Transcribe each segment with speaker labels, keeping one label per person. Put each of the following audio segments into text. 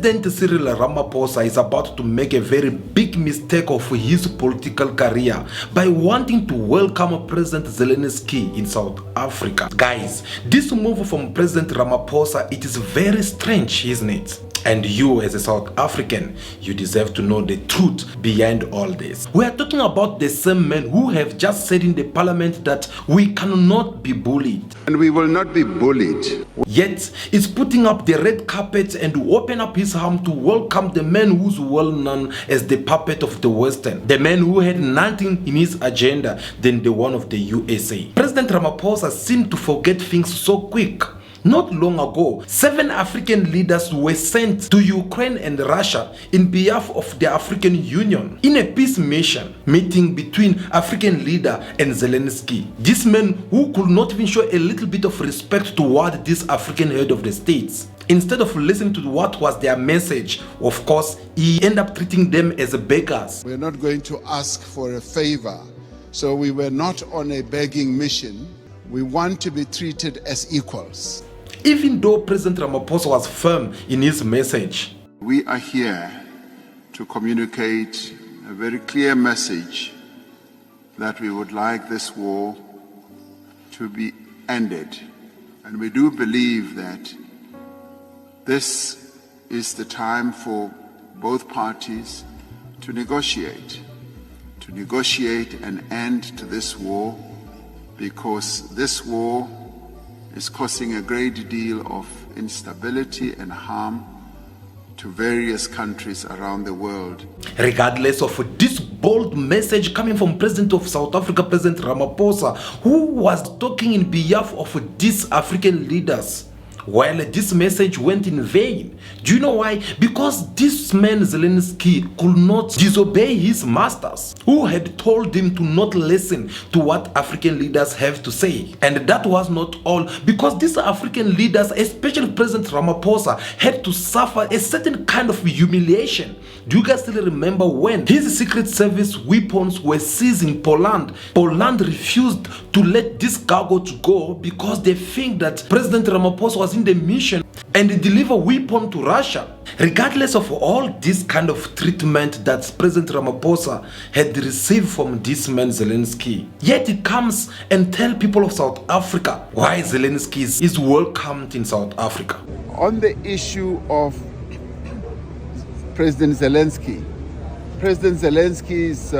Speaker 1: President Cyril Ramaphosa is about to make a very big mistake of his political career by wanting to welcome President Zelensky in South Africa. Guys, this move from President Ramaphosa, it is very strange, isn't it? And you as a South African, you deserve to know the truth behind all this. We are talking about the same men who have just said in the parliament that we cannot be bullied.
Speaker 2: And we will not be bullied.
Speaker 1: Yet, he's putting up the red carpet and to open up his arm to welcome the man who's well known as the puppet of the Western. The man who had nothing in his agenda than the one of the USA. President Ramaphosa seemed to forget things so quick. Not long ago, 7 African leaders were sent to Ukraine and Russia in behalf of the African Union in a peace mission meeting between African leader and Zelensky. This man who could not even show a little bit of respect toward this African head of the states. Instead of listening to what was their message, of course, he ended up treating them as beggars.
Speaker 2: We're not going to ask for a favor. So we were not on a begging mission. We want to be treated as equals.
Speaker 1: Even though President Ramaphosa was firm in his message.
Speaker 2: We are here to communicate a very clear message that we would like this war to be ended. And we do believe that this is the time for both parties to negotiate an end to this war, because this war is causing a great deal of instability and harm to various countries around the world.
Speaker 1: Regardless of this bold message coming from President of South Africa, President Ramaphosa, who was talking in behalf of these African leaders, while this message went in vain. Do you know why? Because this man Zelensky could not disobey his masters, who had told him to not listen to what African leaders have to say. And that was not all, because these African leaders, especially President Ramaphosa, had to suffer a certain kind of humiliation. Do you guys still remember when his secret service weapons were seized in Poland? Poland refused to let this cargo to go because they think that President Ramaphosa was in the mission and deliver weapon to Russia. Regardless of all this kind of treatment that President Ramaphosa had received from this man Zelensky, yet he comes and tell people of South Africa why Zelensky is welcomed in South Africa.
Speaker 2: On the issue of President Zelensky, President Zelensky is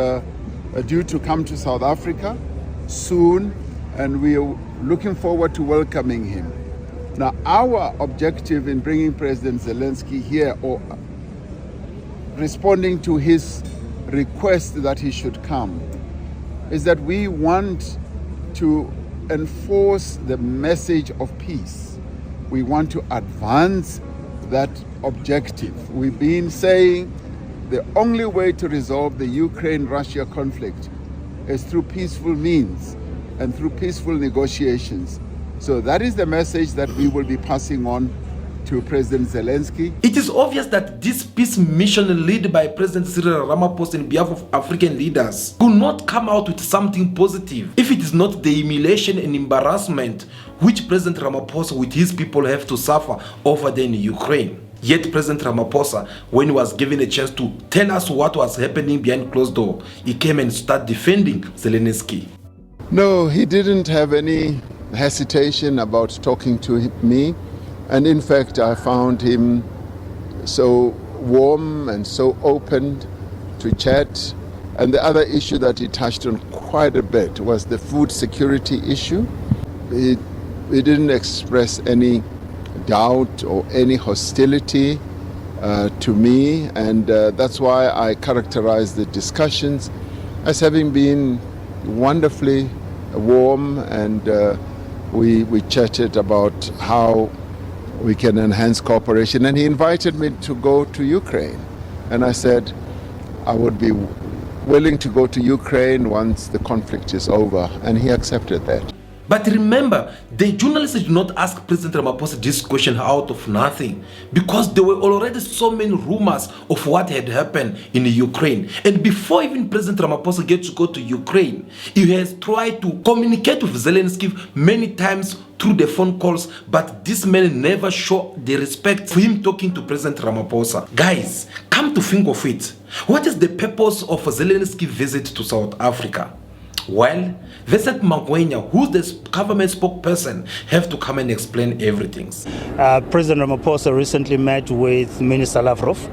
Speaker 2: due to come to South Africa soon, and we are looking forward to welcoming him. Now, our objective in bringing President Zelensky here, or responding to his request that he should come, is that we want to enforce the message of peace. We want to advance that objective. We've been saying the only way to resolve the Ukraine-Russia conflict is through peaceful means and through peaceful negotiations. So that is the message that we will be passing on to President Zelensky.
Speaker 1: It is obvious that this peace mission led by President Cyril Ramaphosa in behalf of African leaders could not come out with something positive if it is not the humiliation and embarrassment which President Ramaphosa with his people have to suffer over there in Ukraine. Yet President Ramaphosa, when he was given a chance to tell us what was happening behind closed door, he came and started defending Zelensky.
Speaker 2: No, he didn't have any hesitation about talking to me, and in fact I found him so warm and so open to chat. And the other issue that he touched on quite a bit was the food security issue. He didn't express any doubt or any hostility to me, and that's why I characterize the discussions as having been wonderfully warm, and we chatted about how we can enhance cooperation, and he invited me to go to Ukraine, and I said I would be willing to go to Ukraine once the conflict is over, and he accepted that.
Speaker 1: But remember, the journalists did not ask President Ramaphosa this question out of nothing, because there were already so many rumors of what had happened in Ukraine. And before even President Ramaphosa gets to go to Ukraine, he has tried to communicate with Zelensky many times through the phone calls, but this man never showed the respect for him talking to President Ramaphosa. Guys, come to think of it, what is the purpose of Zelensky's visit to South Africa? Well, Vincent Magwenya, who's the government spokesperson, have to come and explain everything.
Speaker 3: President Ramaphosa recently met with Minister Lavrov,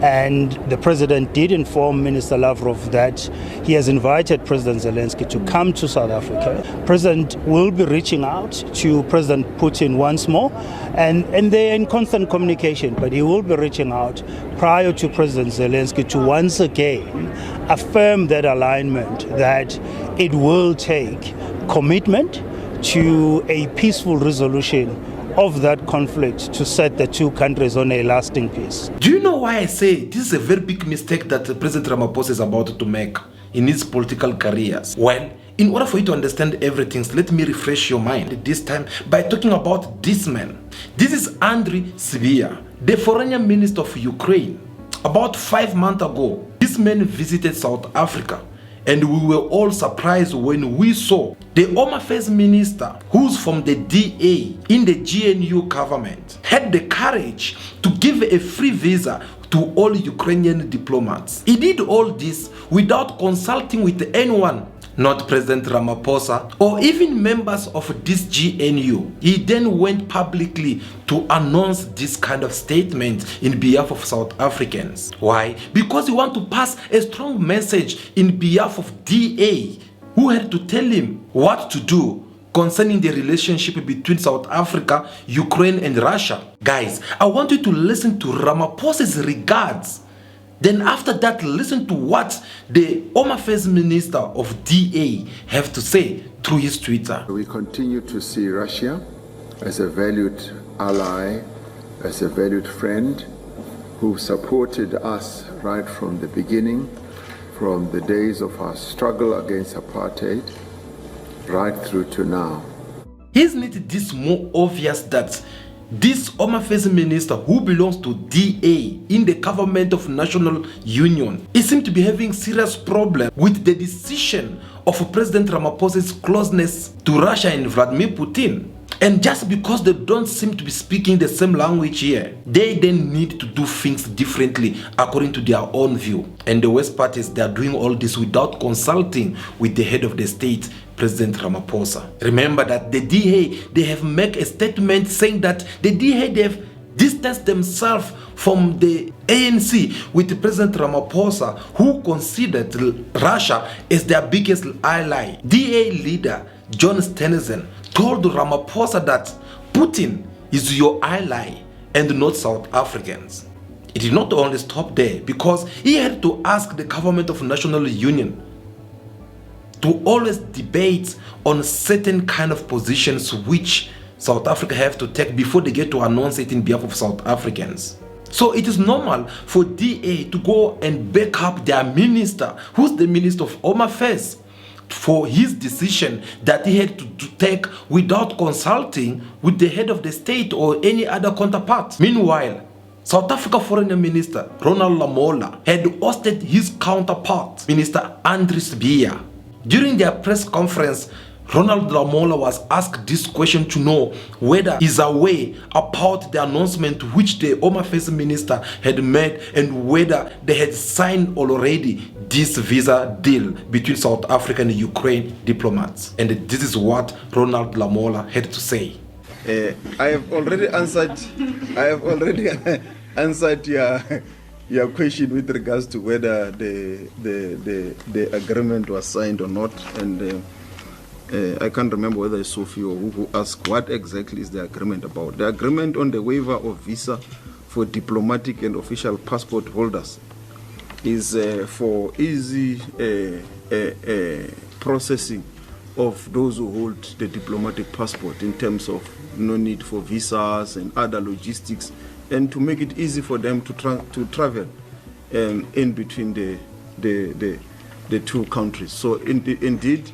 Speaker 3: and the president did inform Minister Lavrov that he has invited President Zelensky to come to South Africa. President will be reaching out to President Putin once more, and they're in constant communication, but he will be reaching out prior to President Zelensky to once again affirm that alignment, that it will take commitment to a peaceful resolution of that conflict to set the two countries on a lasting peace.
Speaker 1: Do you know why I say this is a very big mistake that President Ramaphosa is about to make in his political careers? Well, in order for you to understand everything, let me refresh your mind this time by talking about this man. This is Andriy Sybiha, the foreign minister of Ukraine. About 5 months ago, this man visited South Africa, and we were all surprised when we saw the Home Affairs Minister, who's from the DA in the GNU government, had the courage to give a free visa to all Ukrainian diplomats. He did all this without consulting with anyone, not President Ramaphosa or even members of this GNU. He then went publicly to announce this kind of statement in behalf of South Africans. Why? Because he wants to pass a strong message in behalf of DA, who had to tell him what to do concerning the relationship between South Africa, Ukraine and Russia. Guys, I want you to listen to Ramaphosa's regards. Then after that, listen to what the Home Affairs Minister of DA have to say through his Twitter.
Speaker 2: We continue to see Russia as a valued ally, as a valued friend who supported us right from the beginning, from the days of our struggle against apartheid, right through to now.
Speaker 1: Isn't it this more obvious that this Home Affairs Minister, who belongs to DA in the government of national union, he seems to be having serious problem with the decision of President Ramaphosa's closeness to Russia and Vladimir Putin? And just because they don't seem to be speaking the same language here, they then need to do things differently according to their own view. And the worst part is they are doing all this without consulting with the head of the state, President Ramaphosa. Remember that the DA, they have made a statement saying that the DA, they have distanced themselves from the ANC with President Ramaphosa, who considered Russia as their biggest ally. DA leader John Stenizen told Ramaphosa that Putin is your ally and not South Africans. It did not only stop there, because he had to ask the government of national union to always debate on certain kind of positions which South Africa have to take before they get to announce it in behalf of South Africans. So it is normal for DA to go and back up their minister, who's the Minister of Home Affairs, for his decision that he had to take without consulting with the head of the state or any other counterpart. Meanwhile, South Africa Foreign Minister Ronald Lamola had hosted his counterpart, Minister Andriy Sybiha. During their press conference, Ronald Lamola was asked this question to know whether he's aware about the announcement which the Home Affairs Minister had made and whether they had signed already this visa deal between South Africa and Ukraine diplomats. And this is what Ronald Lamola had to say.
Speaker 4: I have already answered your question with regards to whether the agreement was signed or not, and I can't remember whether it's Sophie or who asked what exactly is the agreement about. The agreement on the waiver of visa for diplomatic and official passport holders is for easy processing of those who hold the diplomatic passport in terms of no need for visas and other logistics, and to make it easy for them to travel in between the two countries. So indeed,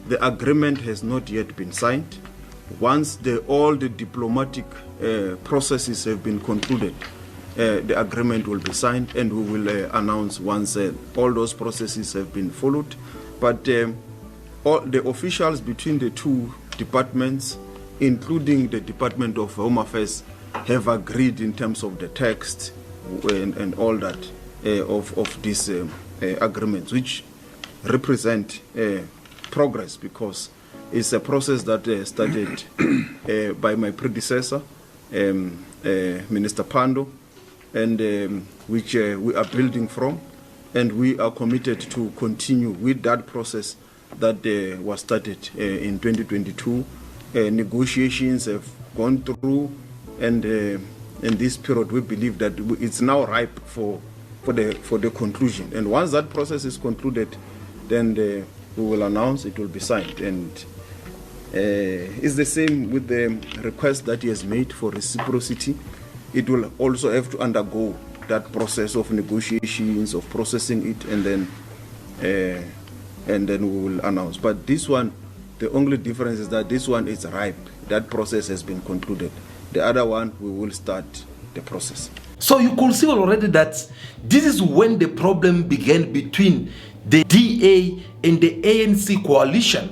Speaker 4: the agreement has not yet been signed. Once all the diplomatic processes have been concluded, the agreement will be signed, and we will announce once all those processes have been followed. But all the officials between the two departments, including the Department of Home Affairs, have agreed in terms of the text and all that of these agreements, which represent progress, because it's a process that started by my predecessor, Minister Pando, and which we are building from, and we are committed to continue with that process that was started in 2022. Negotiations have gone through, and in this period we believe that it's now ripe for the conclusion. And once that process is concluded, then we will announce, it will be signed. And it's the same with the request that he has made for reciprocity. It will also have to undergo that process of negotiations, of processing it, and then we will announce. But this one, the only difference is that this one is ripe. That process has been concluded. The other one, we will start the process.
Speaker 1: So you could see already that this is when the problem began between the DA and the ANC coalition,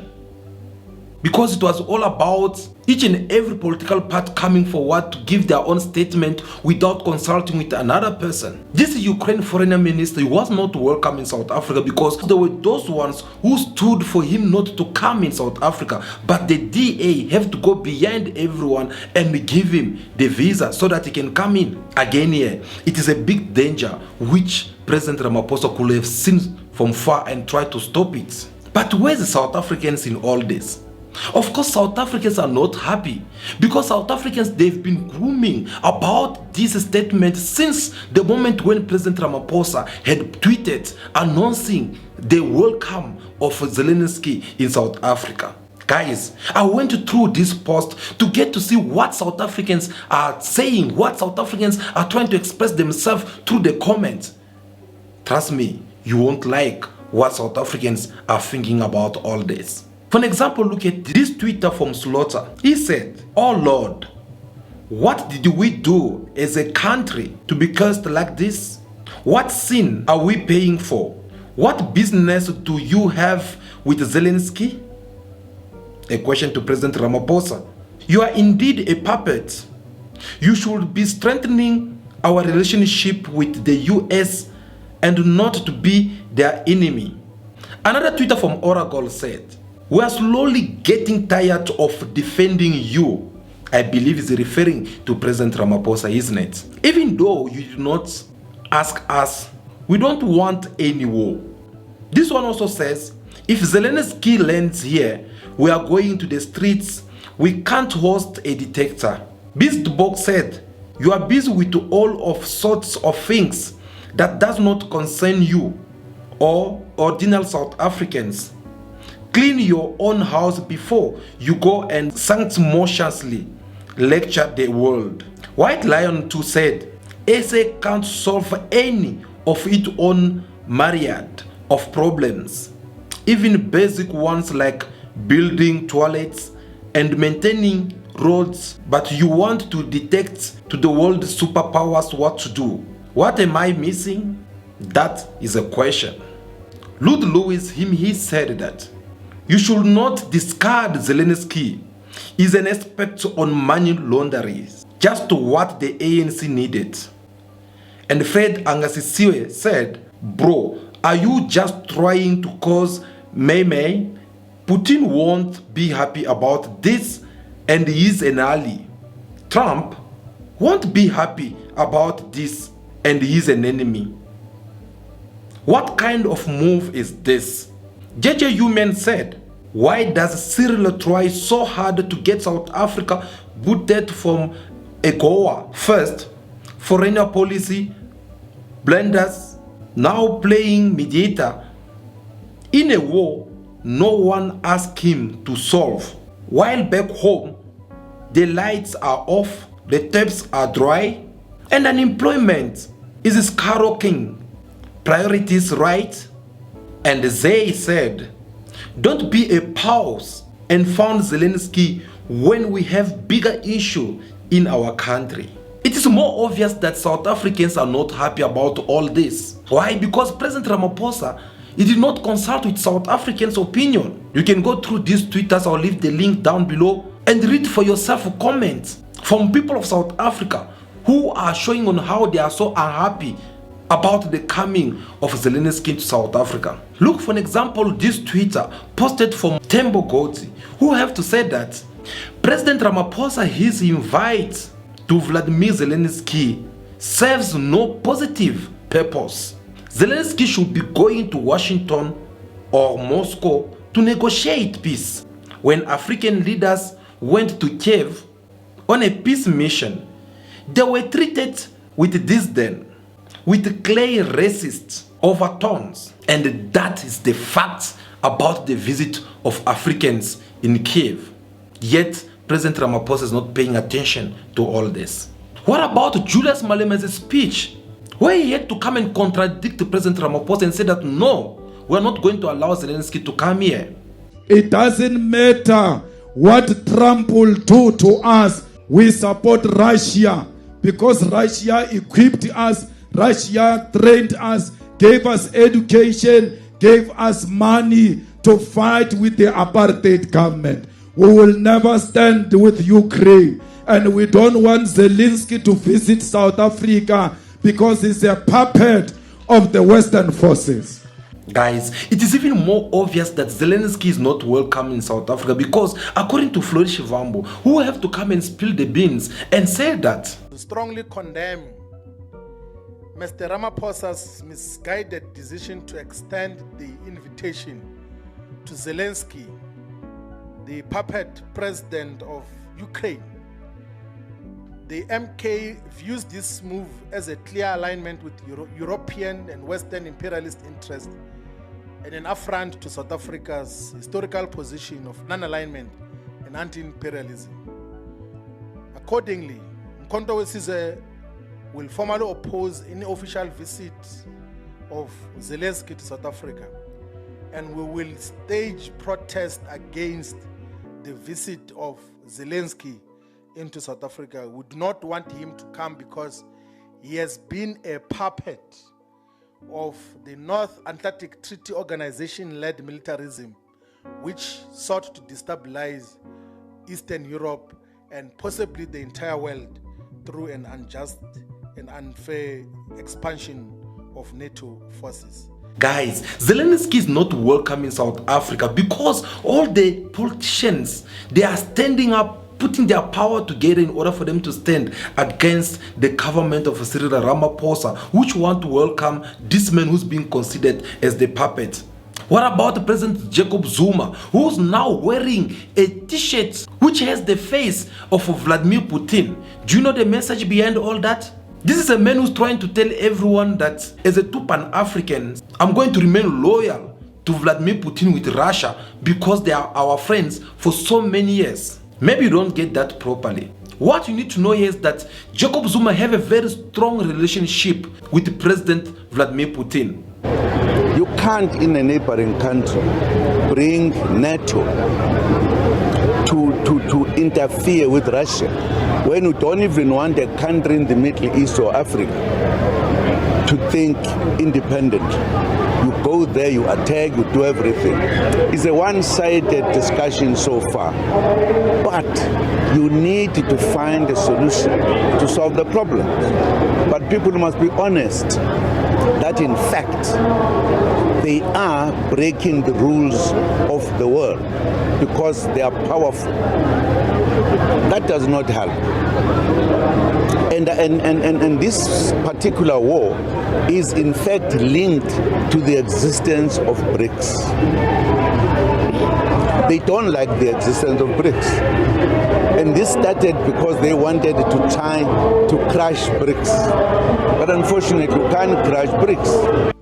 Speaker 1: because it was all about each and every political party coming forward to give their own statement without consulting with another person. This Ukraine foreign minister was not welcome in South Africa, because there were those ones who stood for him not to come in South Africa, but the DA have to go behind everyone and give him the visa so that he can come in. Again here, it is a big danger which President Ramaphosa could have seen from far and tried to stop it. But where's the South Africans in all this? Of course, South Africans are not happy, because South Africans, they've been grooming about this statement since the moment when President Ramaphosa had tweeted announcing the welcome of Zelensky in South Africa. Guys, I went through this post to get to see what South Africans are saying, what South Africans are trying to express themselves through the comments. Trust me, you won't like what South Africans are thinking about all this. For an example, look at this Twitter from Slaughter. He said, "Oh Lord, what did we do as a country to be cursed like this? What sin are we paying for? What business do you have with Zelensky?" A question to President Ramaphosa. "You are indeed a puppet. You should be strengthening our relationship with the US and not to be their enemy." Another Twitter from Oracle said, "We are slowly getting tired of defending you." I believe he's referring to President Ramaphosa, isn't it? "Even though you did not ask us, we don't want any war." This one also says, "If Zelensky lands here, we are going to the streets. We can't host a dictator." Beastbox said, "You are busy with all of sorts of things that does not concern you or ordinary South Africans. Clean your own house before you go and sanctimoniously lecture the world." White Lion too said, "SA can't solve any of its own myriad of problems, even basic ones like building toilets and maintaining roads, but you want to dictate to the world superpowers what to do. What am I missing?" That is a question. Lud Lewis, he said that you should not discard Zelensky. He's an expert on money laundering, just what the ANC needed. And Fred Angasisiwe said, "Bro, are you just trying to cause May? Putin won't be happy about this, and he's an ally. Trump won't be happy about this, and he's an enemy. What kind of move is this?" JJ Human said, "Why does Cyril try so hard to get South Africa booted from AGOA? First, foreign policy blunders, now playing mediator in a war no one asked him to solve. While back home, the lights are off, the taps are dry, and unemployment is skyrocketing. Priorities right?" And they said, Don't be a pause and found Zelensky when we have bigger issue in our country. It is more obvious that South Africans are not happy about all this. Why? Because President Ramaphosa, he did not consult with South Africans' opinion. You can go through these tweets, I'll leave the link down below, and read for yourself comments from people of South Africa who are showing on how they are so unhappy about the coming of Zelensky to South Africa. Look, for an example, this Twitter posted from Tembo Gotsi, who have to say that President Ramaphosa, his invite to Volodymyr Zelensky serves no positive purpose. Zelensky should be going to Washington or Moscow to negotiate peace. When African leaders went to Kiev on a peace mission, they were treated with disdain, with clay racist overtones. And that is the fact about the visit of Africans in Kiev. Yet, President Ramaphosa is not paying attention to all this. What about Julius Malema's speech, where he had to come and contradict President Ramaphosa and say that no, we're not going to allow Zelensky to come here?
Speaker 5: It doesn't matter what Trump will do to us. We support Russia because Russia equipped us, Russia trained us, gave us education, gave us money to fight with the apartheid government. We will never stand with Ukraine, and we don't want Zelensky to visit South Africa because he's a puppet of the Western forces.
Speaker 1: Guys, it is even more obvious that Zelensky is not welcome in South Africa because, according to Flourish Vambo, who have to come and spill the beans and say that
Speaker 6: strongly condemn Mr. Ramaphosa's misguided decision to extend the invitation to Zelensky, the puppet president of Ukraine. The MK views this move as a clear alignment with European and Western imperialist interests and an affront to South Africa's historical position of non-alignment and anti-imperialism. Accordingly, Mkhonto Wesizwe will formally oppose any official visit of Zelensky to South Africa, and we will stage protest against the visit of Zelensky into South Africa. We do not want him to come because he has been a puppet of the North Atlantic Treaty Organization-led militarism, which sought to destabilize Eastern Europe and possibly the entire world through an unjust and unfair expansion of NATO forces.
Speaker 1: Guys, Zelensky is not welcome in South Africa because all the politicians, they are standing up, putting their power together in order for them to stand against the government of Cyril Ramaphosa, which want to welcome this man who's being considered as the puppet. What about President Jacob Zuma, who's now wearing a t-shirt which has the face of Vladimir Putin? Do you know the message behind all that? This is a man who's trying to tell everyone that as a two Pan-Africans, I'm going to remain loyal to Vladimir Putin with Russia because they are our friends for so many years. Maybe you don't get that properly. What you need to know here is that Jacob Zuma have a very strong relationship with President Vladimir Putin.
Speaker 7: You can't, in a neighboring country, bring NATO to interfere with Russia when you don't even want a country in the Middle East or Africa to think independent. You go there, you attack, you do everything. It's a one-sided discussion so far. But you need to find a solution to solve the problem. But people must be honest that in fact they are breaking the rules of the world because they are powerful. That does not help. And this particular war is in fact linked to the existence of BRICS. They don't like the existence of BRICS. And this started because they wanted to try to crush BRICS. But unfortunately, you can't crush BRICS.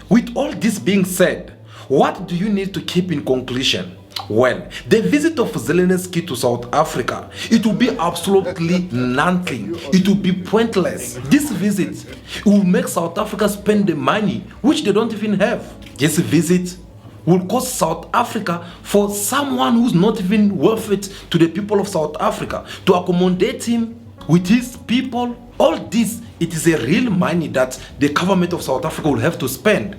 Speaker 1: With all this being said, what do you need to keep in conclusion? Well, the visit of Zelensky to South Africa, it will be absolutely nothing. It will be pointless. This visit will make South Africa spend the money which they don't even have. This visit will cost South Africa for someone who's not even worth it to the people of South Africa, to accommodate him with his people. All this, it is a real money that the government of South Africa will have to spend.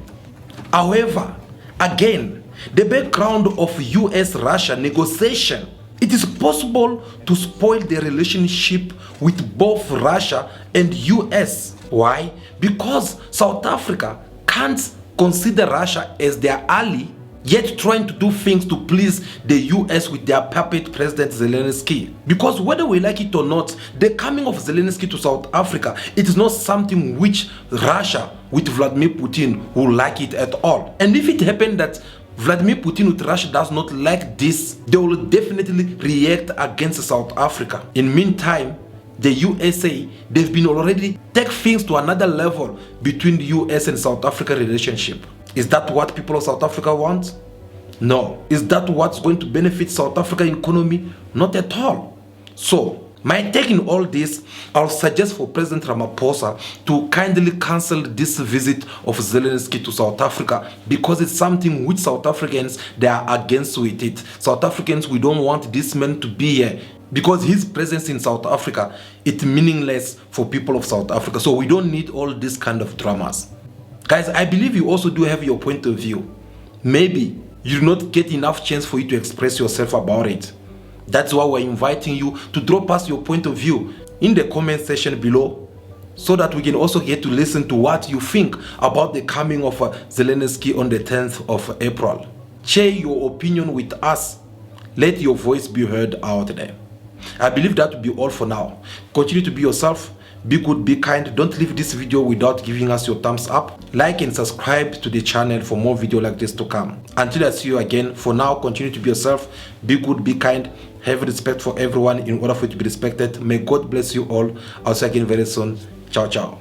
Speaker 1: However, again, the background of US-Russia negotiation, it is possible to spoil the relationship with both Russia and US. Why? Because South Africa can't consider Russia as their ally, yet trying to do things to please the US with their puppet President Zelensky. Because whether we like it or not, the coming of Zelensky to South Africa, it is not something which Russia with Vladimir Putin will like it at all. And if it happened that Vladimir Putin with Russia does not like this, they will definitely react against South Africa. In meantime, the USA, they've been already take things to another level between the US and South Africa relationship. Is that what people of South Africa want? No. Is that what's going to benefit South African economy? Not at all. So, my take in all this, I'll suggest for President Ramaphosa to kindly cancel this visit of Zelensky to South Africa, because it's something which South Africans, they are against with it. South Africans, we don't want this man to be here, because his presence in South Africa, it's meaningless for people of South Africa. So we don't need all this kind of dramas. Guys, I believe you also do have your point of view. Maybe you do not get enough chance for you to express yourself about it. That's why we're inviting you to drop us your point of view in the comment section below, so that we can also get to listen to what you think about the coming of Zelensky on the 10th of April. Share your opinion with us. Let your voice be heard out there. I believe that will be all for now. Continue to be yourself. Be good, be kind. Don't leave this video without giving us your thumbs up. Like and subscribe to the channel for more videos like this to come. Until I see you again, for now, continue to be yourself. Be good, be kind. Have respect for everyone in order for you to be respected. May God bless you all. I'll see you again very soon. Ciao, ciao.